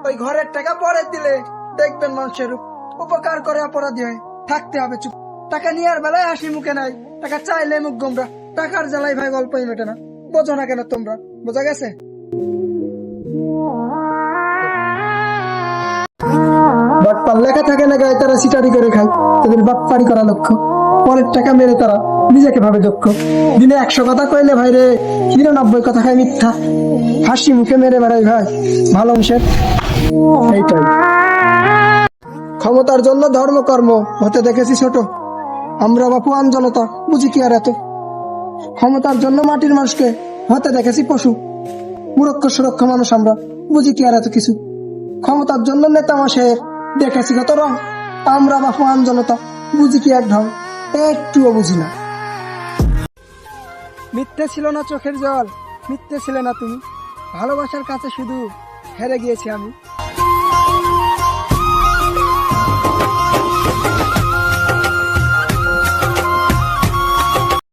ওই ঘরের টাকা পরে দিলে দেখবেন মানুষের উপকার করে অপরাধী হয়। থাকতে হবে চুপ। টাকা নেওয়ার বেলায় হাসি মুখে নাই, টাকা চাইলে মুখ গোমরা। টাকার জ্বালাই ভাই গল্পই মেটে না। বোঝো না কেন তোমরা? বোঝা গেছে? বাটপার লেখা থাকে না গায়ে, তারা সিটারি করে খায়। তাদের বাটপারি করা লক্ষ্য, পরের টাকা মেরে তারা নিজেকে ভাবে দক্ষ। দিনে 100 কথা কইলে ভাই রে 99 কথা খায় মিথ্যা। হাসি মুখে মেরে বেড়াই ভাই ভালো অংশের। এইটাই ক্ষমতার জন্য ধর্মকর্ম হতে দেখেছি ছোট। আমরা বাপু আন জনতা বুঝি কি আর এত। ক্ষমতার জন্য মাটির মানুষকে হতে দেখেছি পশু। মূর্খ সুরক্ষ মানুষ আমরা, বুঝি কি আর এত কিছু। ক্ষমতার জন্য নেতা মাসের দেখেছি কত রং। আমরা বাপু আন জনতা বুঝি কি এক ঢং, একটুও বুঝি না। মিথ্যে ছিল না চোখের জল, মিথ্যে ছিলে না তুমি। ভালোবাসার কাছে শুধু হেরে গিয়েছি আমি।